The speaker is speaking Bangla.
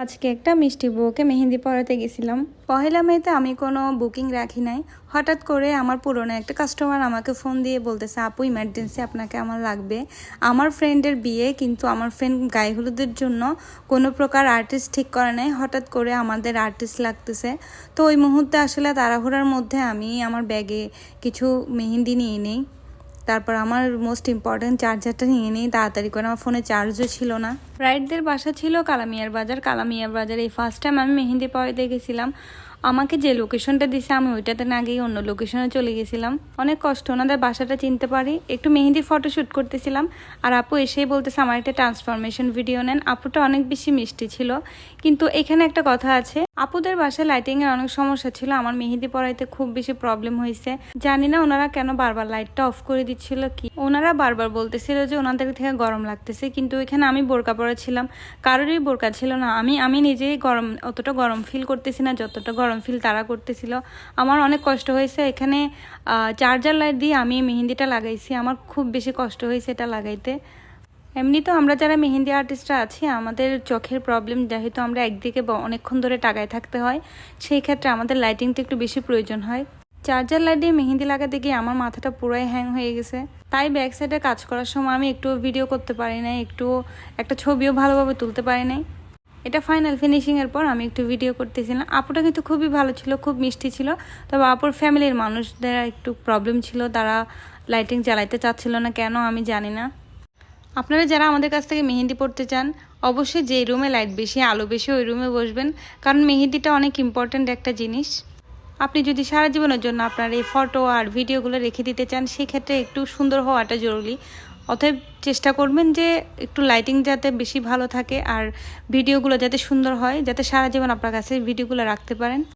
আজকে একটা মিষ্টি বউকে মেহেন্দি পরাতে গেছিলাম। পহেলা মেতে আমি কোনো বুকিং রাখি নাই। হঠাৎ করে আমার পুরনো একটা কাস্টমার আমাকে ফোন দিয়ে বলতেছে, আপু ইমার্জেন্সি আপনাকে আমার লাগবে। আমার ফ্রেন্ডের বিয়ে, কিন্তু আমার ফ্রেন্ড গায়ে হলুদের জন্য কোনো প্রকার আর্টিস্ট ঠিক করে নাই, হঠাৎ করে আমাদের আর্টিস্ট লাগতেছে। তো ওই মুহূর্তে আসলে তাড়াহুড়ার মধ্যে আমি আমার ব্যাগে কিছু মেহেন্দি নিয়ে নিই। তারপর আমার মোস্ট ইম্পর্ট্যান্ট চার্জারটা নিয়ে নিই তাড়াতাড়ি করে, আমার ফোনে চার্জও ছিল না। ব্রাইডদের বাসা ছিল কালামিয়ার বাজার। কালামিয়ার বাজারে এই ফার্স্ট টাইম আমি মেহেন্দি পরাতে গেছিলাম। আমাকে যে লোকেশনটা দিছে আমি ওইটাতে না গিয়ে অন্য লোকেশনে চলে গেছিলাম। অনেক কষ্ট, ওনাদের বাসাটা চিনতে পারি। একটু মেহেন্দি ফটোশ্যুট করতেছিলাম, আর আপু এসেই বলতেছে আমার একটা ট্রান্সফরমেশন ভিডিও নেন। আপুটা অনেক বেশি মিষ্টি ছিল, কিন্তু এখানে একটা কথা আছে, আপুদের বাসায় লাইটিংয়ের অনেক সমস্যা ছিল। আমার মেহেন্দি পরাইতে খুব বেশি প্রবলেম হয়েছে। জানি না ওনারা কেন বারবার লাইটটা অফ করে দিচ্ছিল। কি ওনারা বারবার বলতেছিল যে ওনাদের থেকে গরম লাগতেছে, কিন্তু এখানে আমি বোরকা পরা ছিলাম, কারোরই বোরকা ছিল না। আমি নিজেই অতটা গরম ফিল করতেছি না যতটা গরম ফিল তারা করতেছিল। আমার অনেক কষ্ট হয়েছে। এখানে চার্জার লাইট দিয়ে আমি মেহেন্দিটা লাগাইছি, আমার খুব বেশি কষ্ট হয়েছে এটা লাগাইতে। এমনি তো আমরা যারা মেহেন্দি আর্টিস্টরা আছি আমাদের চোখের প্রবলেম, যেহেতু আমরা একদিকে অনেকক্ষণ ধরে টাকায় থাকতে হয়, সেই ক্ষেত্রে আমাদের লাইটিংটা একটু বেশি প্রয়োজন হয়। চার্জার লাইট দিয়ে মেহেন্দি লাগাতে গিয়ে আমার মাথাটা পুরাই হ্যাং হয়ে গেছে। তাই ব্যাক সাইডে কাজ করার সময় আমি একটু ভিডিও করতে পারি নাই, একটা ছবিও ভালোভাবে তুলতে পারি নাই। এটা ফাইনাল ফিনিশিংয়ের পর আমি একটু ভিডিও করতেছিলাম। আপুটা কিন্তু খুবই ভালো ছিল, খুব মিষ্টি ছিল। তবে আপুর ফ্যামিলির মানুষদের একটু প্রবলেম ছিল, তারা লাইটিং জ্বালাইতে চাচ্ছিল না, কেন আমি জানি না। আপনারা যারা আমাদের কাছ থেকে মেহেন্দি পড়তে চান, অবশ্যই যে রুমে লাইট বেশি, আলো বেশি, ওই রুমে বসবেন, কারণ মেহেন্দিটা অনেক ইম্পর্ট্যান্ট একটা জিনিস। আপনি যদি সারা জীবনের জন্য আপনার এই ফটো আর ভিডিওগুলো রেখে দিতে চান, সেক্ষেত্রে একটু সুন্দর হওয়াটা জরুরি। অতএব চেষ্টা করবেন যে একটু লাইটিং যাতে বেশি ভালো থাকে আর ভিডিওগুলো যাতে সুন্দর হয়, যাতে সারা জীবন আপনার কাছে ভিডিওগুলো রাখতে পারেন।